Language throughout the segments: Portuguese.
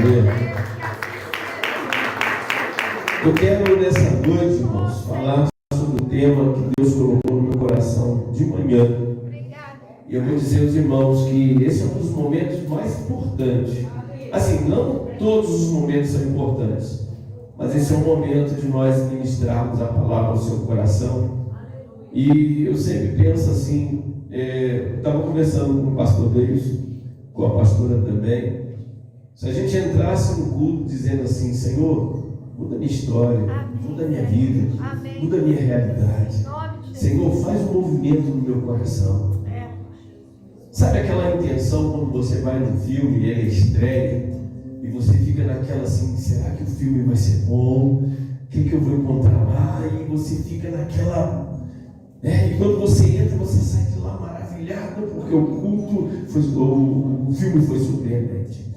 Aleluia. Eu quero nessa noite, irmãos, falar sobre o tema que Deus colocou no meu coração de manhã. E eu vou dizer aos irmãos que esse é um dos momentos mais importantes. Assim, não todos os momentos são importantes, mas esse é um momento de nós ministrarmos a palavra ao seu coração. E eu sempre penso assim, estava conversando com o pastor Deus, com a pastora também. Se a gente entrasse no culto dizendo assim: Senhor, muda a minha história, muda a minha vida, muda a minha realidade. Senhor, faz um movimento no meu coração. Sabe aquela intenção quando você vai no filme e ele estreia e você fica naquela assim: será que o filme vai ser bom? O que eu vou encontrar lá? E você fica naquela... E quando você entra, você sai de lá maravilhado porque o filme foi surpreendente.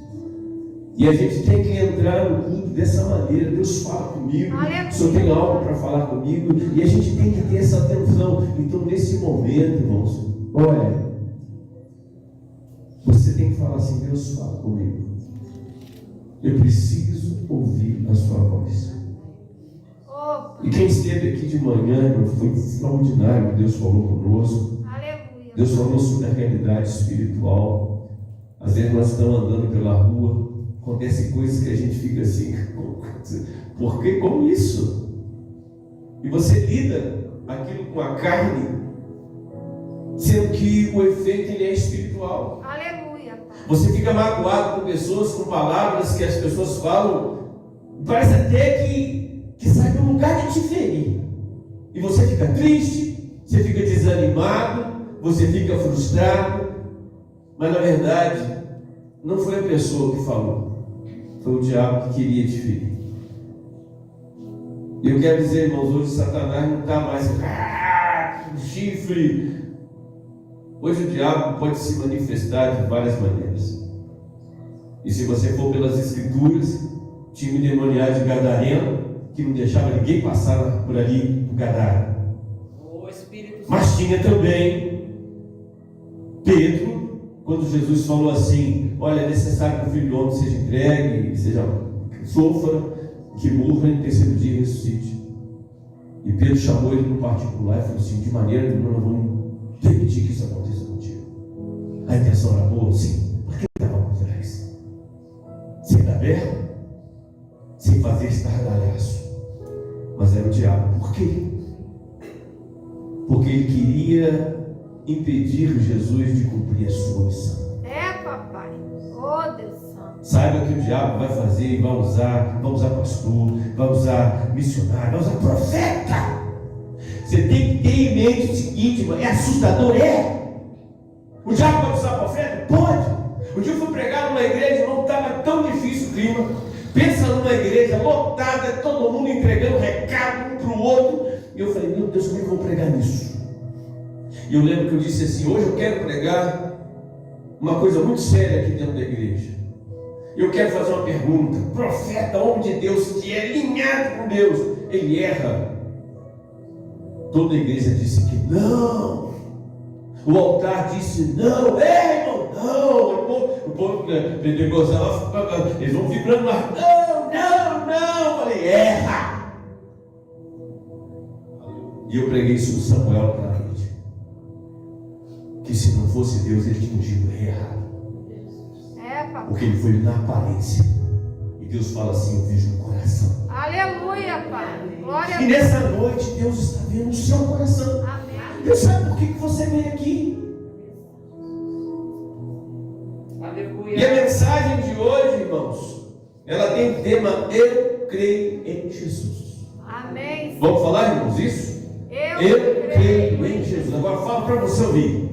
E a gente tem que entrar no culto dessa maneira. Deus fala comigo, o Senhor tem algo para falar comigo, e a gente tem que ter essa atenção. Então, nesse momento, irmãos, olha, você tem que falar assim: Deus, fala comigo. Eu preciso ouvir a sua voz. E quem esteve aqui de manhã, foi extraordinário que Deus falou conosco. Deus falou sobre a realidade espiritual. Às vezes nós estamos andando pela rua, acontecem coisas que a gente fica assim: por que com isso? E você lida aquilo com a carne, sendo que o efeito ele é espiritual. Aleluia. Você fica magoado com pessoas, com palavras que as pessoas falam, parece até que sai do lugar de te ferir. E você fica triste, você fica desanimado, você fica frustrado, mas na verdade não foi a pessoa que falou, foi o diabo que queria te ferir. E eu quero dizer, irmãos, hoje Satanás não está mais com chifre. Hoje o diabo pode se manifestar de várias maneiras. E se você for pelas escrituras, tinha um endemoniado de Gadareno que não deixava ninguém passar por ali no Gadara. Mas tinha também Pedro, quando Jesus falou assim: olha, é necessário que o Filho do Homem seja entregue, sofra, que morra e no terceiro dia ressuscite. E Pedro chamou ele no particular e falou assim: de maneira nenhuma nós vamos permitir que isso aconteça contigo. A intenção era boa, sim. Por que estava por trás? Sem dar berro, sem fazer estardalhaço. Mas era o diabo. Por quê? Porque ele queria impedir Jesus de cumprir a sua missão. Papai. Oh, Deus Santo. Saiba que o diabo vai fazer e vai usar pastor, vai usar missionário, vai usar profeta. Você tem que ter em mente o seguinte: é assustador, O diabo pode usar profeta? Pode. Um dia eu fui pregar numa igreja, não estava tão difícil o clima. Pensa numa igreja lotada, todo mundo entregando recado um para o outro. E eu falei: meu Deus, como é que eu vou pregar nisso? E eu lembro que eu disse assim: hoje eu quero pregar uma coisa muito séria aqui dentro da igreja. Eu quero fazer uma pergunta. Profeta, homem de Deus, que é alinhado com Deus, ele erra? Toda a igreja disse que não. O altar disse não. Irmão, não. O povo pentecostal, eles vão vibrando, mas não. Falei: erra. E eu preguei sobre Samuel para a noite, que se não fosse Deus, ele tinha ungido errado. Porque ele foi na aparência. E Deus fala assim: eu vejo o coração. Aleluia, Pai. Glória a E Deus. nessa noite Deus está vendo o seu coração. Amém. Deus sabe por que você veio aqui. Aleluia. E a mensagem de hoje, irmãos, ela tem o tema: eu creio em Jesus. Amém. Vamos falar, irmãos, isso? Eu creio em Jesus. Agora fala para você ouvir.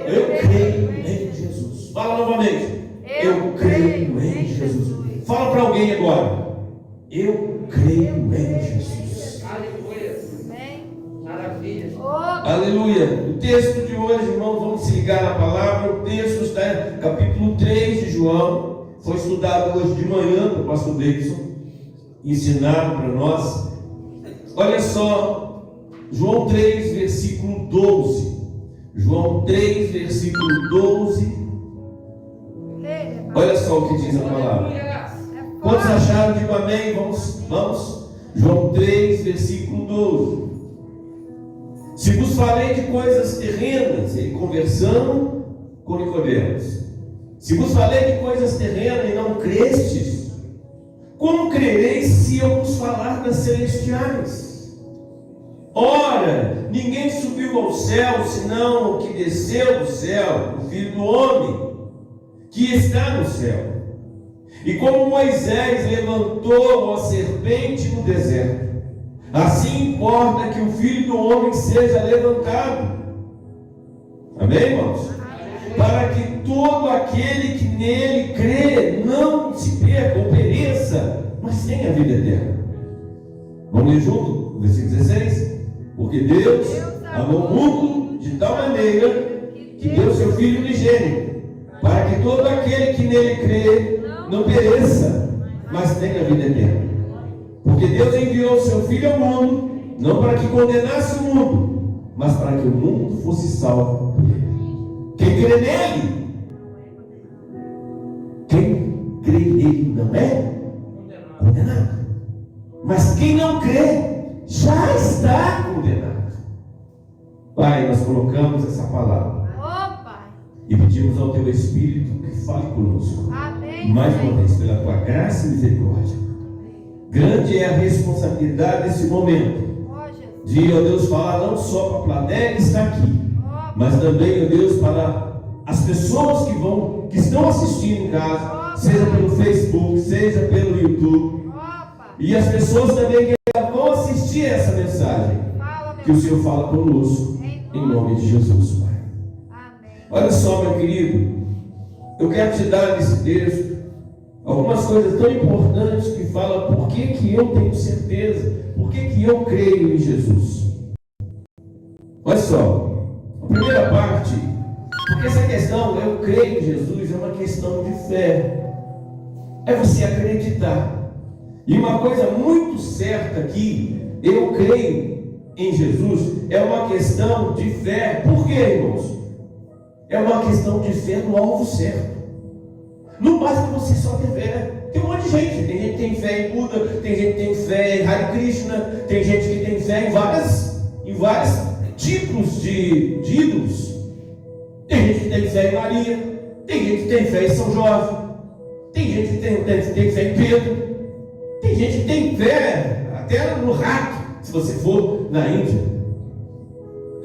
Eu creio em Jesus. Fala novamente. Eu creio em Jesus. Fala para alguém agora. Eu creio em Jesus. Aleluia. Amém. Maravilha. Aleluia. O texto de hoje, irmãos, vamos se ligar na palavra. O texto está no capítulo 3 de João. Foi estudado hoje de manhã pelo pastor Davidson. Ensinado para nós. Olha só. João 3, versículo 12. João 3, versículo 12. Olha só o que diz a palavra. Quantos acharam? Digo amém. Vamos. João 3, versículo 12. Se vos falei de coisas terrenas, ele conversando com Nicodemos, se vos falei de coisas terrenas e não crestes, como crereis se eu vos falar das celestiais? Ora, ninguém subiu ao céu, senão o que desceu do céu, o Filho do Homem, que está no céu. E como Moisés levantou a serpente no deserto, assim importa que o Filho do Homem seja levantado. Amém, irmãos? Para que todo aquele que nele crê não se perca ou pereça, mas tenha vida eterna. Vamos ler junto? Versículo 16. Porque Deus amou o mundo de tal maneira que deu seu Filho unigênito, para que todo aquele que nele crê não pereça, mas tenha vida eterna. Porque Deus enviou o seu Filho ao mundo, não para que condenasse o mundo, mas para que o mundo fosse salvo por ele. Quem crê nele não é condenado. Mas quem não crê já está condenado. Pai, nós colocamos essa palavra. E pedimos ao Teu Espírito que fale conosco. Amém. Mais uma vez, pela Tua graça e misericórdia. Grande é a responsabilidade desse momento. De, ó Deus, falar não só para a plateia que está aqui, mas também, ó Deus, para as pessoas que estão assistindo em casa, seja pelo Facebook, seja pelo YouTube, e as pessoas também que vão assistir essa mensagem, que o Senhor fala conosco, em nome de Jesus, Pai. Olha só, meu querido, eu quero te dar nesse texto algumas coisas tão importantes que falam por que eu tenho certeza, por que eu creio em Jesus. Olha só, a primeira parte, porque essa questão, eu creio em Jesus, é uma questão de fé, é você acreditar. E uma coisa muito certa aqui, eu creio em Jesus, é uma questão de fé. Por quê, irmãos? É uma questão de fé no alvo certo. Não basta você só ter fé. Tem um monte de gente. Tem gente que tem fé em Buda, tem gente que tem fé em Hare Krishna, tem gente que tem fé em vários tipos de ídolos. Tem gente que tem fé em Maria, tem gente que tem fé em São Jorge, tem gente que tem fé em Pedro, tem gente que tem fé até no rato, se você for na Índia.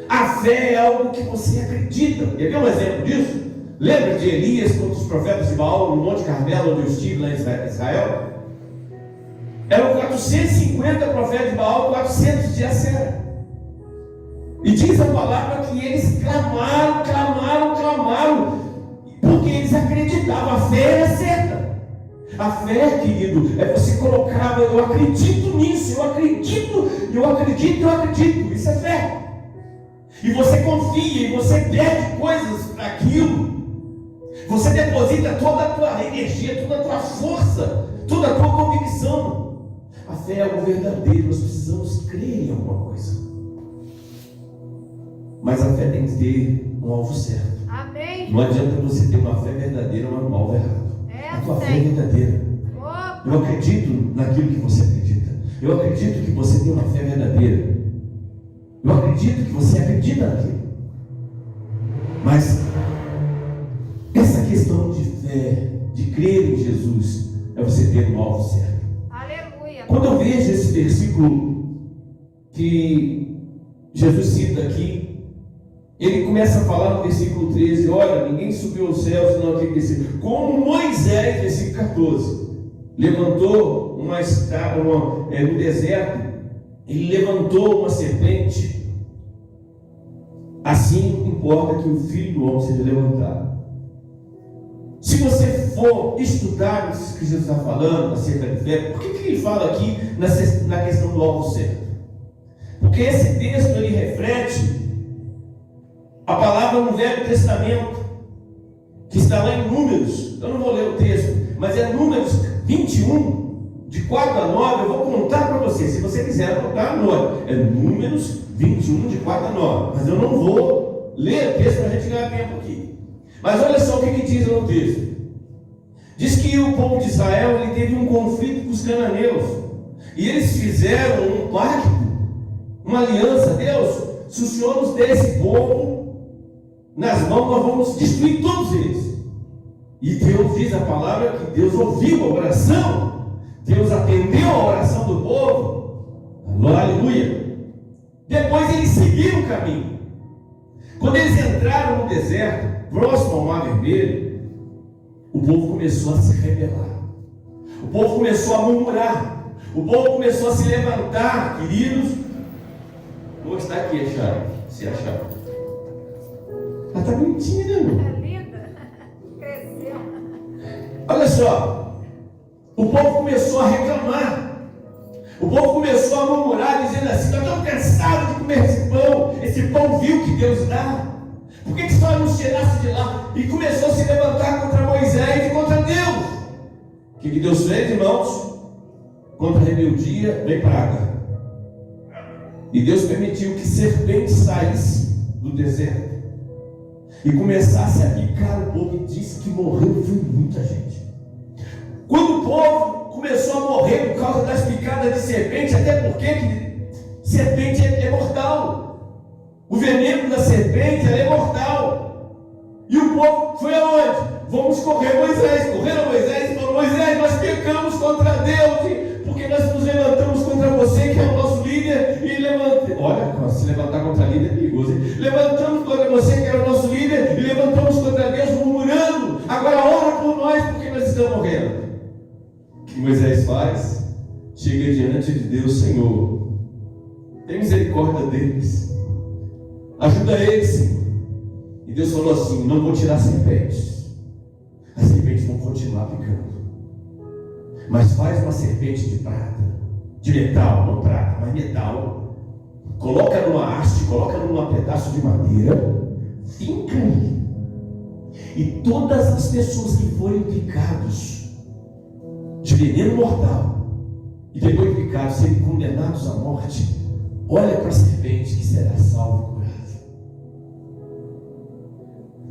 A fé é algo que você acredita. Quer ver um exemplo disso? Lembra de Elias contra os profetas de Baal no Monte Carmelo, onde eu estive lá em Israel? Eram 450 profetas de Baal, 400 de Acera. E diz a palavra que eles clamaram, porque eles acreditavam. A fé era certa. A fé, querido, é você colocar, eu acredito nisso, eu acredito. Isso é fé. E você confia, e você pede coisas para aquilo. Você deposita toda a tua energia, toda a tua força, toda a tua convicção. A fé é algo verdadeiro, nós precisamos crer em alguma coisa. Mas a fé tem que ter um alvo certo. Amém. Não adianta você ter uma fé verdadeira, mas um alvo errado. A tua fé é verdadeira. Eu acredito naquilo que você acredita. Eu acredito que você tem uma fé verdadeira. Eu acredito que você acredita naquilo. Mas essa questão de fé, de crer em Jesus, é você ter um alvo certo. Aleluia. Quando eu vejo esse versículo que Jesus cita aqui, ele começa a falar no versículo 13: olha, ninguém subiu ao céu senão aquele que desceu. Como Moisés, versículo 14, levantou uma escada no deserto, ele levantou uma serpente, assim importa que o Filho do Homem seja levantado. Se você for estudar isso que Jesus está falando acerca de fé, por que ele fala aqui na questão do alvo certo? Porque esse texto ele reflete a palavra no Velho Testamento, que está lá em Números. Eu não vou ler o texto, mas é Números 21, de 4 a 9. Eu vou contar para você, se você quiser anotar, anote. É Números 21, de 4 a 9. Mas eu não vou ler o texto para a gente ganhar tempo aqui. Mas olha só o que diz no texto: Diz que o povo de Israel ele teve um conflito com os cananeus. E eles fizeram um pacto, uma aliança. Deus, se o Senhor nos der esse povo nas mãos, nós vamos destruir todos eles. E Deus diz a palavra que Deus ouviu a oração. Deus atendeu a oração do povo. Aleluia. Depois eles seguiram o caminho. Quando eles entraram no deserto, próximo ao Mar Vermelho, o povo começou a se rebelar. O povo começou a murmurar. O povo começou a se levantar, queridos. Vou estar aqui a chave, se achar. Ela está bonitinha, né, meu? É linda. Cresceu. Olha só. O povo começou a reclamar. O povo começou a murmurar, dizendo assim: nós estamos cansados de comer esse pão vil que Deus dá. Por que só não tirasse de lá? E começou a se levantar contra Moisés e contra Deus. O que Deus fez, irmãos? Contra a rebeldia, veio praga. E Deus permitiu que serpentes saíssem do deserto e começasse a picar o povo. E disse que morreu, foi muita gente. Quando o povo começou a morrer por causa das picadas de serpente, até porque serpente é mortal. O veneno da serpente é mortal. E o povo foi aonde? Vamos correr Moisés. Correram Moisés e falou: Moisés, nós pecamos contra Deus, porque nós nos levantamos contra você, que é o nosso líder, e olha, se levantar contra líder é perigoso, hein? Levantamos contra você, que era o nosso líder, e levantamos contra Deus, murmurando. Agora ora por nós, porque nós estamos morrendo. O que Moisés faz? Chega diante de Deus: Senhor, tem misericórdia deles, ajuda eles, Senhor. E Deus falou assim: não vou tirar serpentes, as serpentes vão continuar picando, mas faz uma serpente de prata, de metal, não prata, mas metal, coloca numa haste, coloca num pedaço de madeira, finca aí, e todas as pessoas que forem picados de veneno mortal, e depois de picados, serem condenados à morte, olha para a serpente que será salva e curada.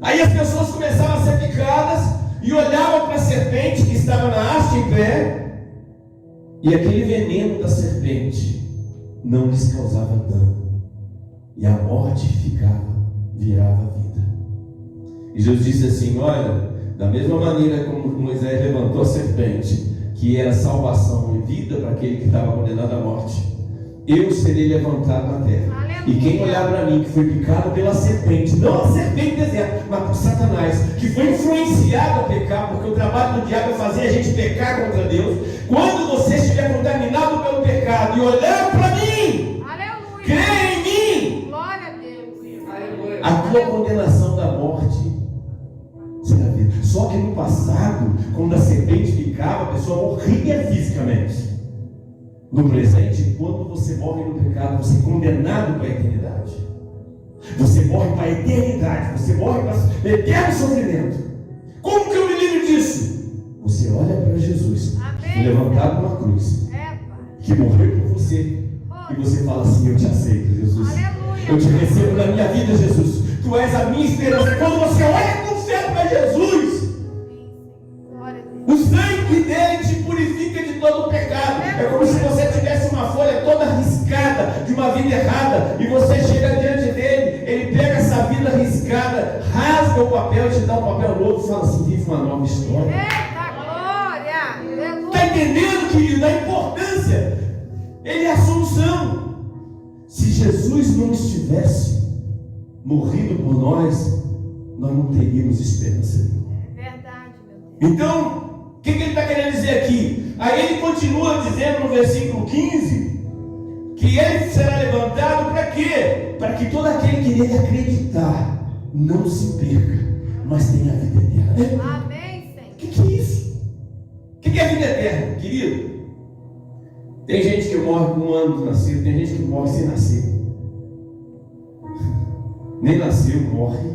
Aí as pessoas começaram a ser picadas e olhavam para a serpente que estava na haste em pé, e aquele veneno da serpente não lhes causava dano, e a morte virava vida. E Jesus disse assim: olha, da mesma maneira como Moisés levantou a serpente, que era salvação e vida para aquele que estava condenado à morte, eu serei levantado na terra. Aleluia. E quem olhar para mim, que foi picado pela serpente, não a serpente do deserto, mas por Satanás, que foi influenciado a pecar, porque o trabalho do diabo é fazer a gente pecar contra Deus. Quando você estiver contaminado pelo pecado e olhar para mim, aleluia, crê em mim, glória a Deus, aleluia, a tua condenação da morte será vida. Só que no passado, quando a serpente picava, a pessoa morria fisicamente. No presente, quando você morre no pecado, você é condenado para a eternidade. Você morre para a eternidade. Você morre para o eterno sofrimento. Como que eu me livro disso? Você olha para Jesus, levantado numa cruz, que morreu por você, e você fala assim: eu te aceito, Jesus. Aleluia. Eu te recebo na minha vida, Jesus. Tu és a minha esperança. Quando você olha com fé para Jesus, o sangue dele te purifica de todo o pecado. É como se você tivesse uma folha toda riscada de uma vida errada, e você chega diante dele, ele pega essa vida riscada, rasga o papel e te dá um papel novo e fala assim: vive uma nova história. Eita glória! Está entendendo, querido, a importância? Ele é a solução. Se Jesus não estivesse morrido por nós, nós não teríamos esperança nenhuma. É verdade, meu Deus. Então, o que ele está querendo dizer aqui? Aí ele continua dizendo no versículo 15, que ele será levantado para quê? Para que todo aquele que nele acreditar não se perca, mas tenha a vida eterna. Amém, Senhor. O que é isso? O que é a vida eterna, querido? Tem gente que morre com 1 ano de nascido, tem gente que morre sem nascer. Nem nasceu, morre.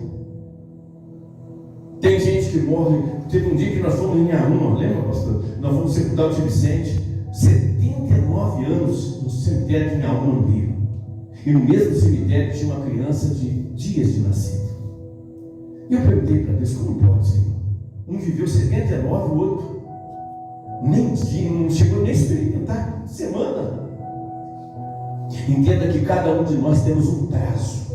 Tem gente que morre. Teve um dia que nós fomos em Arruma, lembra, pastor? Nós fomos sepultar o tio Vicente, 79 anos no cemitério de Arruma, no Rio. E no mesmo cemitério tinha uma criança de dias de nascido. E eu perguntei para Deus: como pode, Senhor? Um viveu 79, o outro não chegou nem a experimentar semana. Entenda que cada um de nós temos um prazo.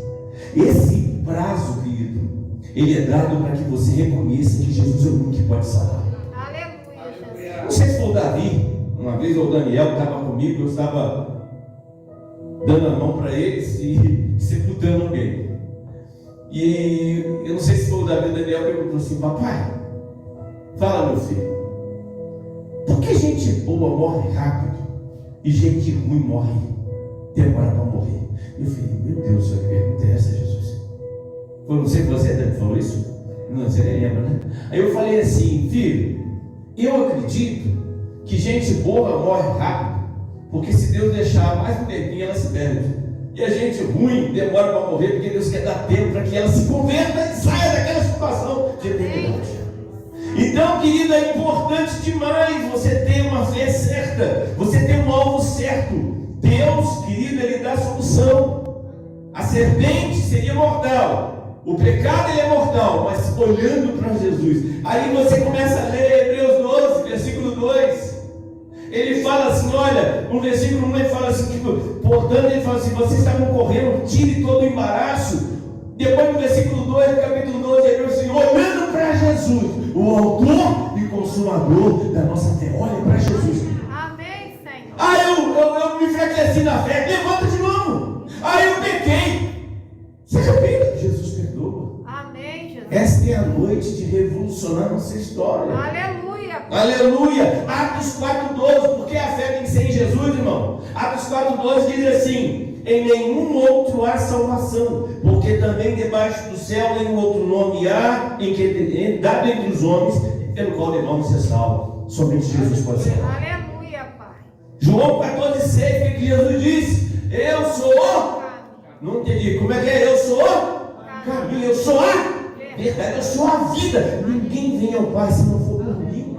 Esse prazo, querido, ele é dado para que você reconheça que Jesus é o único que pode salvar. Aleluia. Não sei se foi o Davi, uma vez, ou o Daniel estava comigo, eu estava dando a mão para eles e sepultando alguém. E eu não sei se foi o Davi ou o Daniel, perguntou assim: papai, fala, meu filho, por que gente boa morre rápido e gente ruim morre, demora para morrer? Eu falei: meu Deus, que pergunta é essa, Jesus? Foi você que você falou isso? Não, você nem lembra, né? Aí eu falei assim: filho, eu acredito que gente boa morre rápido, porque se Deus deixar mais um tempinho, ela se perde. E a gente ruim demora para morrer, porque Deus quer dar tempo para que ela se converta e saia daquela situação de eternidade. Então, querida, é importante demais você ter uma fé certa, você ter um alvo certo. Deus, querida, Ele dá a solução. A serpente seria mortal, o pecado ele é mortal, mas olhando para Jesus. Aí você começa a ler Hebreus 12, versículo 2. Ele fala assim, olha, no versículo 1 ele fala assim, portanto ele fala assim: vocês estavam correndo, tire todo o embaraço. Depois no versículo 2 do capítulo 12, ele fala assim: olhando para Jesus, o autor e consumador da nossa fé. Olha para Jesus. Amém, Senhor. Eu me enfraqueci na fé, levanta de novo. Eu pequei. Seja bem, Jesus perdoa. Amém, Jesus. Esta é a noite de revolucionar nossa história. Aleluia. Aleluia. Atos 4,12, porque a fé tem que ser em Jesus, irmão. Atos 4,12 diz assim: em nenhum outro há salvação, porque também debaixo do céu nenhum outro nome há em que dado entre os homens, pelo qual devamos ser salvos. Somente Jesus pode salvar. Aleluia, Pai. João 14,6, o que Jesus disse? Eu sou. Não entendi. Como é que é? Eu sou caminho, eu sou a verdade, eu sou a vida. Ninguém vem ao Pai se não for por mim.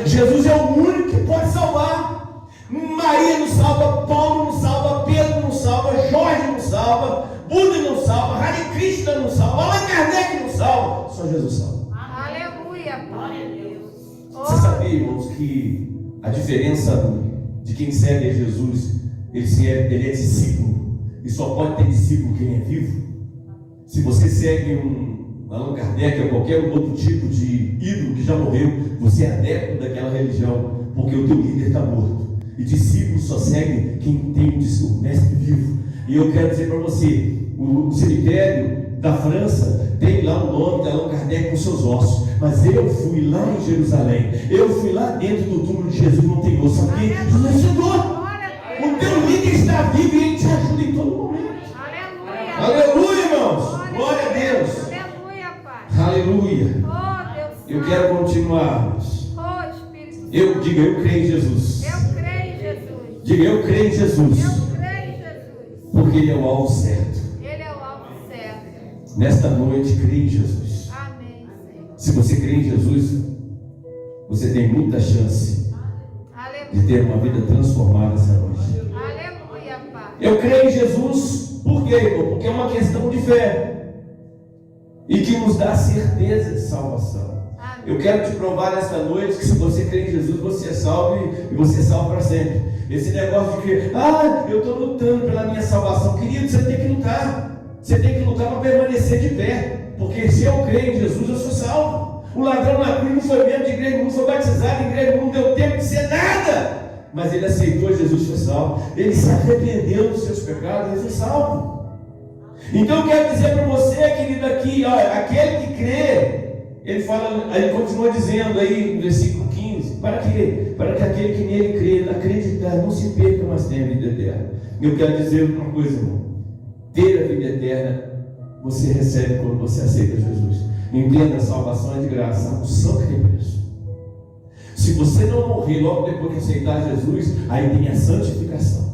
Jesus é o único que pode salvar. Maria não salva, Paulo não salva, Pedro não salva, Jorge não salva, Buda não salva, Hare Krishna não salva, Allan Kardec não salva. Só Jesus salva. Aleluia, Pai. Você sabia, irmãos, que a diferença de quem segue a Jesus, ele é discípulo. E só pode ter discípulo quem é vivo. Se você segue um Allan Kardec ou qualquer outro tipo de ídolo que já morreu, você é adepto daquela religião, porque o teu líder está morto. E discípulo só segue quem tem o mestre vivo. E eu quero dizer para você, o cemitério da França tem lá o nome de Allan Kardec com seus ossos. Mas eu fui lá em Jerusalém, eu fui lá dentro do túmulo de Jesus, não tem osso aqui. Jesus chegou. O teu líder está vivo e ele te ajuda em todo momento. Aleluia. Aleluia, irmãos. Glória a Deus. Aleluia, Pai. Aleluia. Oh, Deus. Eu quero continuar. Oh, Espírito. Diga, eu creio em Jesus. Eu creio em Jesus. Diga, eu creio em Jesus. Eu creio em Jesus. Porque Ele é o alvo certo. Ele é o alvo certo. Nesta noite, creia em Jesus. Amém, Senhor. Se você crê em Jesus, você tem muita chance de ter uma vida transformada essa noite. Aleluia, Pai. Eu creio em Jesus, por quê, irmão? Porque é uma questão de fé e que nos dá certeza de salvação. Amém. Eu quero te provar nesta noite que se você crê em Jesus, você é salvo e você é salvo para sempre. Esse negócio de que, eu estou lutando pela minha salvação, querido, você tem que lutar. Você tem que lutar para permanecer de pé, porque se eu creio em Jesus, eu sou salvo. O ladrão na cruz não foi membro de igreja, não foi batizado em igreja, não deu tempo de ser nada. Mas ele aceitou Jesus, foi salvo. Ele se arrependeu dos seus pecados, ele foi salvo. Então eu quero dizer para você, querido, aqui, aquele que crê, ele continua dizendo aí no versículo 15, para quê? Para que aquele que nele crê, acreditar, não se perca, mas tenha a vida eterna. Eu quero dizer uma coisa, irmão. Ter a vida eterna, você recebe quando você aceita Jesus. Entenda, a salvação é de graça, a unção que tem preço. Se você não morrer logo depois que aceitar Jesus, aí tem a santificação.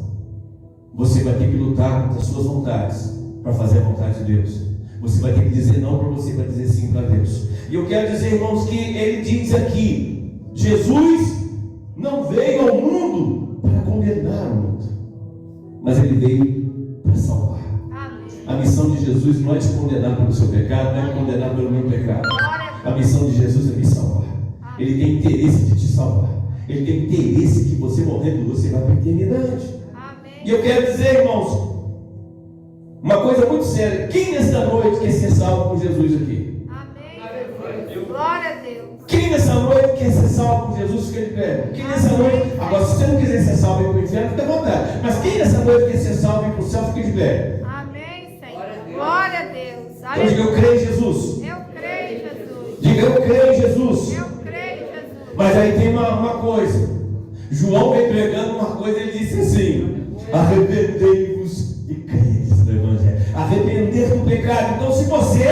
Você vai ter que lutar contra as suas vontades para fazer a vontade de Deus. Você vai ter que dizer não para você, para dizer sim para Deus. E eu quero dizer, irmãos, que ele diz aqui: Jesus não veio ao mundo para condenar o mundo, mas ele veio para salvar. A missão de Jesus não é te condenar pelo seu pecado, não é te condenar pelo meu pecado. A missão de Jesus é me salvar. Ele tem interesse de te salvar. Ele tem interesse que você morrendo, você vai para a eternidade. Amém. E eu quero dizer, irmãos, uma coisa muito séria. Quem nesta noite quer ser salvo por Jesus aqui? Amém. Glória a Deus. Quem nessa noite quer ser salvo por Jesus, fica de pé. Quem nessa noite, agora se você não quiser ser salvo e ir para o inferno, fica à vontade. Mas quem nessa noite quer ser salvo e ir para o céu, fica de pé. Amém, Senhor. Glória a Deus. Então diga, eu creio em Jesus. Eu creio em Jesus. Diga, eu creio em Jesus. Eu creio em Jesus. Mas aí tem uma coisa. João vem pregando uma coisa, ele disse assim: arrependei-vos e credes no Evangelho. Arrepender do pecado. Então, se você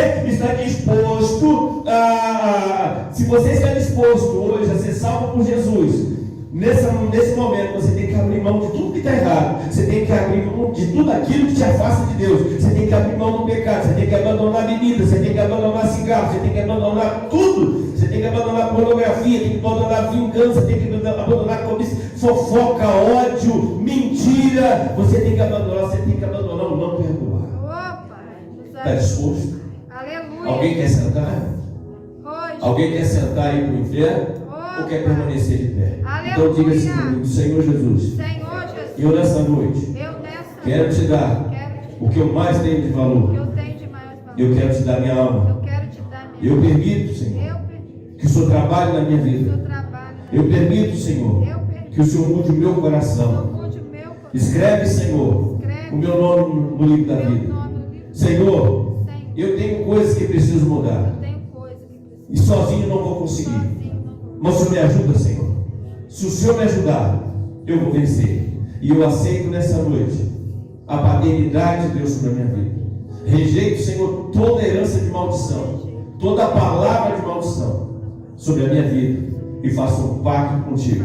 está disposto hoje a ser salvo por Jesus, nesse momento você tem que abrir mão de tudo que está errado. Você tem que abrir mão de tudo aquilo que te afasta de Deus. Você tem que abrir mão do pecado. Você tem que abandonar a bebida. Você tem que abandonar cigarro. Você tem que abandonar tudo. Você tem que abandonar pornografia. Tem que abandonar vingança. Tem que abandonar cobiça, fofoca, ódio, mentira. Você tem que abandonar o não perdoar. Opa. Está disposto? Aleluia. Alguém quer sentar? Hoje. Alguém quer sentar e ir para o inferno? Ou quer permanecer de pé? Então diga assim comigo: Senhor Jesus, Senhor Jesus. eu nessa noite quero te dar o que eu mais tenho de valor. eu tenho de maior valor. Eu quero te dar minha alma. Eu quero te dar minha Eu permito, Senhor, Eu permito que o Senhor trabalhe na minha o vida. seu trabalho. Eu permito, Senhor, Eu permito que o Senhor mude o meu coração. mude o meu coração. Escreve, Senhor, o meu nome no livro da Meu vida. nome no livro. Senhor, Senhor, eu tenho coisas que preciso mudar. eu tenho coisa que preciso. E sozinho não vou conseguir. Sozinho não vou. Mas o Senhor me ajuda, Senhor. Se o Senhor me ajudar, eu vou vencer. E eu aceito nessa noite a paternidade de Deus sobre a minha vida. Rejeito, Senhor, toda herança de maldição, toda palavra de maldição sobre a minha vida. E faço um pacto contigo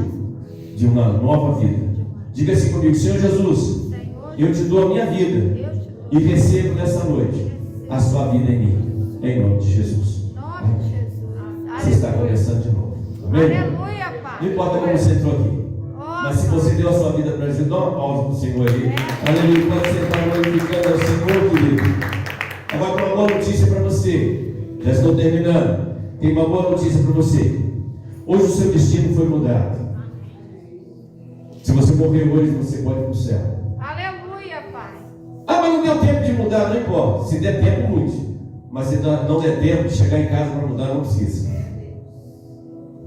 de uma nova vida. Diga assim comigo: Senhor Jesus, eu te dou a minha vida e recebo nessa noite a sua vida em mim. Em nome de Jesus. Em nome de Jesus. Você está começando de novo. Amém? Aleluia, Pai. Não importa como você entrou aqui. Mas se você deu a sua vida para Jesus, dá uma pausa para o Senhor aí. Aleluia. Pode você estar glorificando ao Senhor, querido. Agora tem uma boa notícia para você. Já estou terminando. Tem uma boa notícia para você. Hoje o seu destino foi mudado. Se você morrer hoje, você pode ir para o céu. Aleluia, Pai. Ah, mas não deu tempo de mudar, não importa. Se der tempo, mude. Mas se não der tempo de chegar em casa para mudar, não precisa.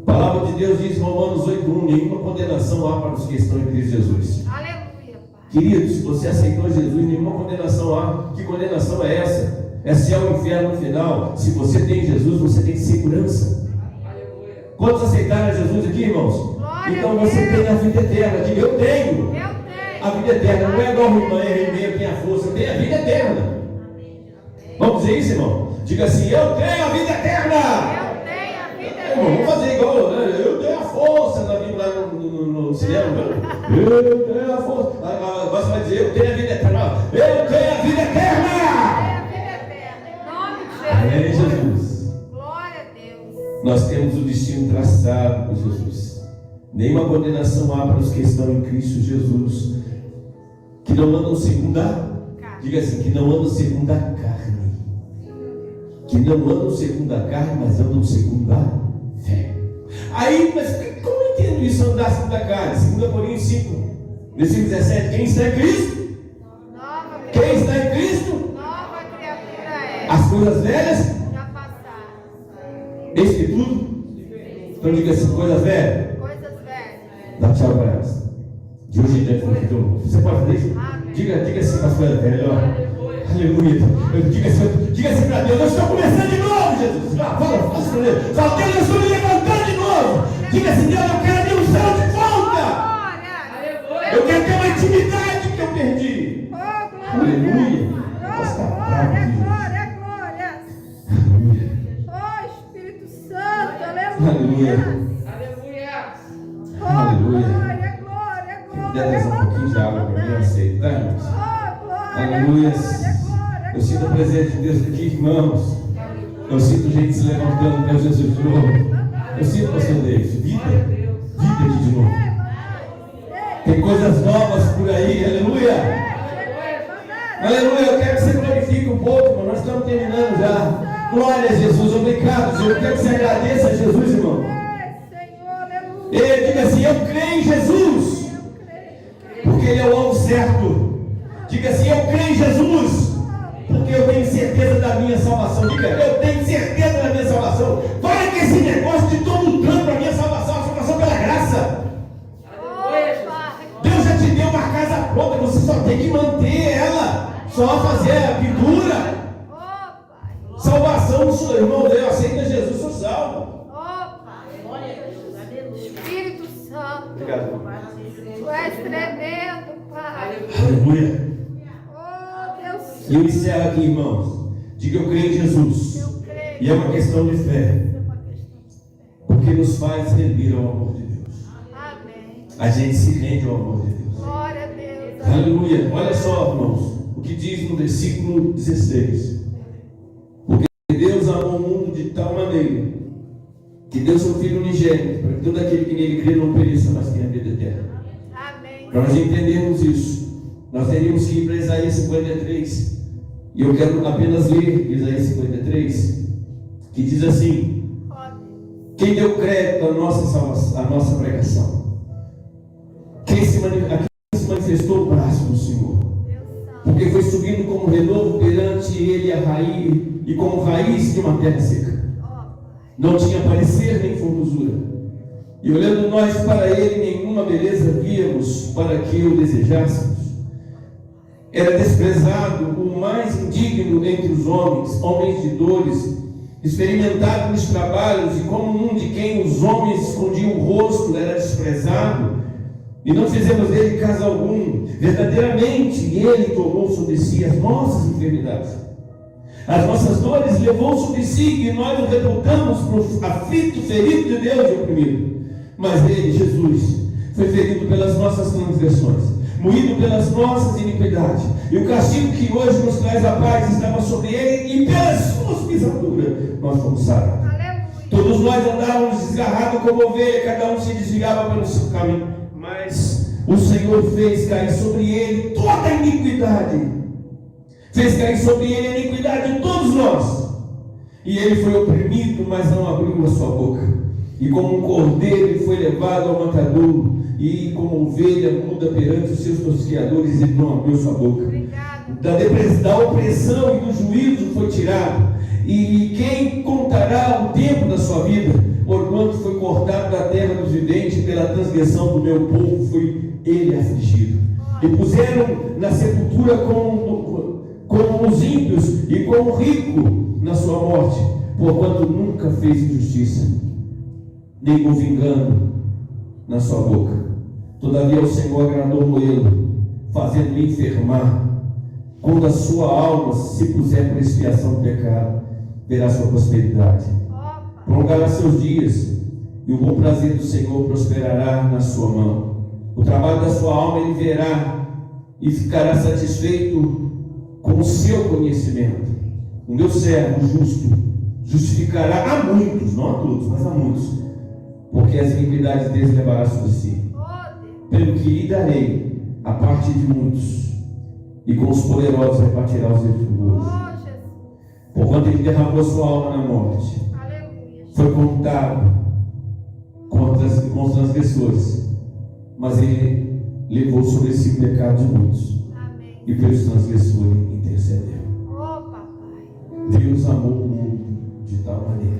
A palavra de Deus diz em Romanos 8:1: nenhuma condenação há para os que estão em Cristo Jesus. Aleluia, Pai. Queridos, se você aceitou Jesus, nenhuma condenação há. Que condenação é essa? É céu e inferno no final. Se você tem Jesus, você tem segurança. Quantos aceitaram Jesus aqui, irmãos? Glória Então a você Deus. tem a vida eterna. Diga: eu tenho Eu tenho. a vida eterna. Não é igual o irmão e tem a força. Eu tenho a vida eterna. Vamos dizer isso, irmão? Diga assim: eu tenho a vida eterna. Eu tenho a vida Irmão, vamos eterna. fazer igual, né? Eu tenho a força na Bíblia lá no cinema, né? Eu tenho a força. Você vai dizer: eu tenho a vida eterna. Eu tenho a vida eterna. Eu tenho a vida eterna. Em nome de Amém, Jesus. Jesus. Glória a Deus. Nós temos o destino traçado por Jesus. Nenhuma condenação há para os que estão em Cristo Jesus, que não andam segundo a... Diga assim: que não andam segundo a carne. Que não andam segundo a carne, mas andam segundo a fé. Aí, mas como eu entendo isso, andar segundo a carne? 2 Coríntios 5, versículo 17: quem está em Cristo? Nova Quem criatura. está em Cristo? Nova criatura é. As coisas velhas, Já passaram. eis que tudo. Então diga assim: coisas velhas. Coisas velhas. Dá tchau para elas. De hoje em diante foi de novo. Você pode fazer isso? Amém. Diga assim para as coisas velhas, ó. Aleluia. Diga assim para Deus: eu estou começando de novo, Jesus. Fala para Deus: Deus, eu estou me levantando de novo. Diga assim: Deus, eu quero a minha unção de volta. Glória. Eu quero ter uma intimidade que eu perdi. Oh, glória. Aleluia. Glória, glória, glória. Aleluia. Oh, Espírito Santo. Aleluia. Aleluia. Oh, Aleluia. glória, glória, glória. Dá mais um pouquinho de água para mim, aceita, irmãos? Oh, glória, Aleluia. glória, glória. Eu sinto a presença de Deus aqui, irmãos. Eu sinto gente se levantando para Jesus de novo. Eu sinto, pastor Deus, vida aqui de novo. Tem coisas novas por aí, aleluia. Aleluia, eu quero que você glorifique um pouco, irmão. Nós estamos terminando já. Glória a Jesus, obrigado, Senhor. Eu quero que você agradeça a Jesus, irmão. Ele diga assim: eu creio em Jesus, porque Ele é o alvo certo. Diga assim: eu creio em Jesus, porque eu tenho certeza da minha salvação. Diga: eu tenho certeza da minha salvação. Para que esse negócio de todo dano para a minha salvação, a salvação pela graça. Deus já te deu uma casa pronta, você só tem que manter ela, só fazer a pintura. Salvação, seu irmão, eu aceito Jesus, sou salvo. Espírito Santo. Obrigado. Tu és tremendo, Pai. Aleluia. Oh, Deus. E eu encerro aqui, irmãos. Diga: eu creio em Jesus. Eu creio. E é uma questão de fé, porque nos faz render ao amor de Deus. Amém. A gente se rende ao amor de Deus. Glória a Deus. Aleluia. Olha só, irmãos, o que diz no versículo 16. Porque Deus amou o mundo de tal maneira que deu seu Filho unigênito, para que todo aquele que nele crê não pereça, mas tenha vida eterna. Amém. Para nós entendermos isso, nós teríamos que ir para Isaías 53. E eu quero apenas ler Isaías 53, que diz assim: quem deu crédito à nossa salvação, à nossa pregação? Quem se manifestou o braço do Senhor? Porque foi subindo como renovo perante ele a raiz, e como raiz de uma terra seca. Não tinha parecer nem formosura. E olhando nós para ele, nenhuma beleza víamos para que o desejássemos. Era desprezado, o mais indigno entre os homens, homens de dores, experimentado nos trabalhos, e como um de quem os homens escondiam o rosto, era desprezado, e não fizemos dele caso algum. Verdadeiramente ele tomou sobre si as nossas enfermidades, as nossas dores levou sobre si, e nós o reputamos por aflito, ferido de Deus e oprimido. Mas ele, Jesus, foi ferido pelas nossas transgressões, moído pelas nossas iniquidades, e o castigo que hoje nos traz a paz estava sobre ele, e pelas suas pisaduras nós fomos sarados. Todos nós andávamos desgarrados como ovelha, cada um se desviava pelo seu caminho, mas o Senhor fez cair sobre ele toda a iniquidade, fez cair sobre ele a iniquidade de todos nós, e ele foi oprimido, mas não abriu a sua boca. E como um cordeiro ele foi levado ao matadouro, e como ovelha muda perante os seus tosqueadores, ele não abriu sua boca. Da opressão e do juízo foi tirado. E quem contará o tempo da sua vida? Porquanto foi cortado da terra dos viventes, pela transgressão do meu povo foi ele afligido. E puseram na sepultura como os ímpios, e como o rico na sua morte, porquanto nunca fez injustiça, nem houve engano na sua boca. Todavia o Senhor agradou moê-lo, fazendo-lhe enfermar. Quando a sua alma se puser por expiação do pecado, verá sua prosperidade, prolongará seus dias, e o bom prazer do Senhor prosperará na sua mão. O trabalho da sua alma ele verá, e ficará satisfeito com o seu conhecimento. O meu servo justo justificará a muitos, não a todos, mas a muitos, porque as iniquidades deles levará sobre si. Pelo que lhe darei a parte de muitos, e com os poderosos repartirá os virtuosos. Porquanto ele derramou sua alma na morte, foi contado com os transgressores, mas ele levou sobre si o pecado de muitos, e pelos transgressores intercedeu. Deus amou o mundo de tal maneira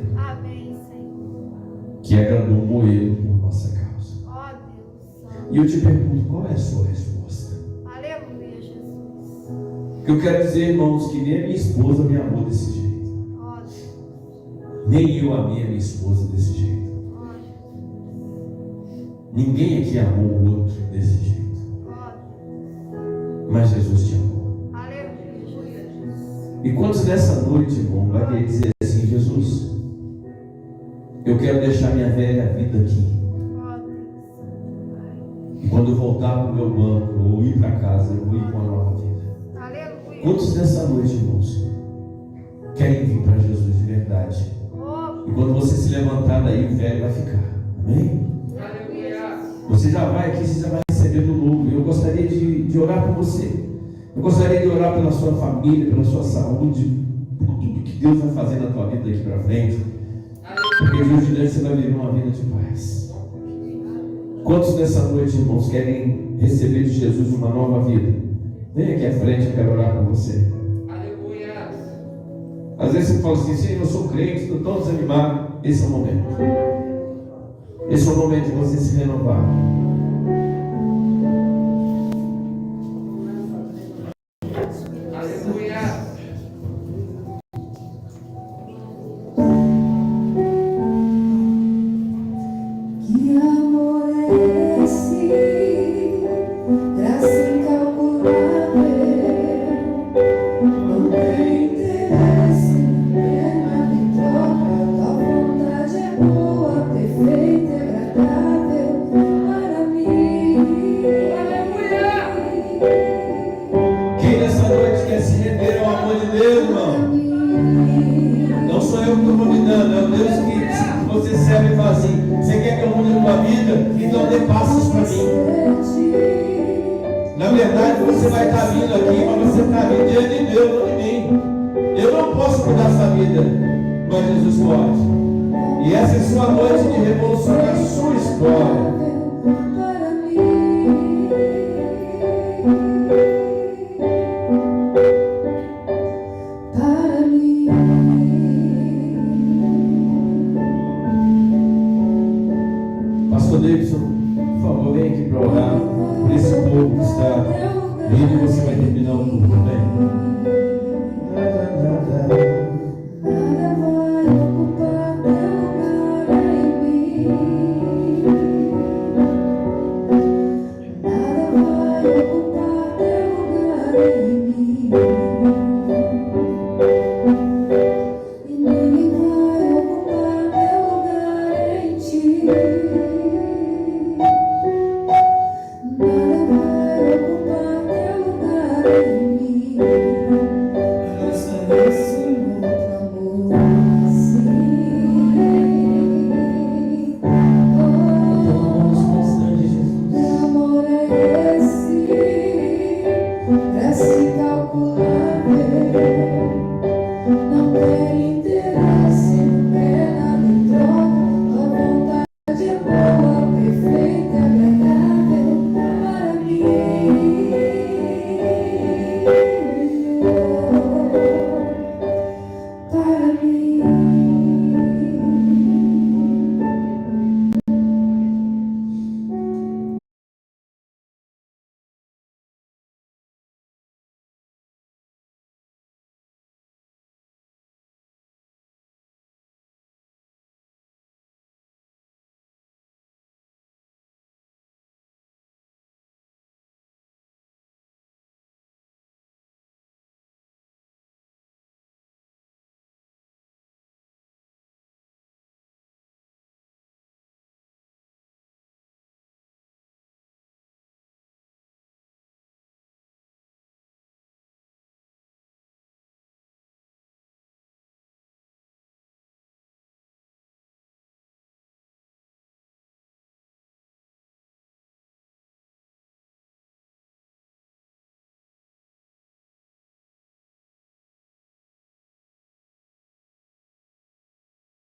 que agradou moê-lo por nossa causa. E eu te pergunto, qual é a sua resposta? Aleluia, Jesus. Eu quero dizer, irmãos, que nem a minha esposa me amou desse jeito. Nem eu amei a minha esposa desse jeito. Ninguém aqui amou o outro desse jeito. Mas Jesus te amou. Aleluia. E quantos nessa noite, irmão, vai querer dizer assim: Jesus, eu quero deixar minha velha vida aqui, e quando eu voltar para o meu banco ou ir para casa, eu vou ir com a nova vida. Aleluia. Quantos nessa noite, irmãos, querem vir para Jesus de verdade? E quando você se levantar daí, o velho vai ficar. Amém? Aleluia. Você já vai aqui, você já vai receber do novo. Eu gostaria de orar por você. Eu gostaria de orar pela sua família, pela sua saúde, por tudo que Deus vai fazer na tua vida daqui para frente. Porque de hoje em diante você vai viver uma vida de paz. Quantos nessa noite, irmãos, querem receber de Jesus uma nova vida? Vem aqui à frente, eu quero orar com você. Aleluia. Às vezes você fala assim: Senhor, eu sou crente, estou tão desanimado. Esse é o momento. Esse é o momento de você se renovar. Aleluia. Que amor é esse, graça incalculável, não tem interesse, pena nem troca, tua vontade é boa, perfeita e agradável para mim. Quem nessa noite quer se render ao amor de Deus, irmão? Não sou eu que estou convidando, é o Deus que você serve e fala assim: você quer que eu mude a tua vida? Então dê passos para mim. Na verdade, você vai estar vindo aqui, mas você está vindo diante de Deus, não de mim. Eu não posso mudar essa vida, mas Jesus pode. E essa é sua noite de revolucionar a sua história. Para mim, para mim. Pastor Davidson, por favor, vem aqui para orar por esse povo que está vindo e você vai terminar o culto, bem?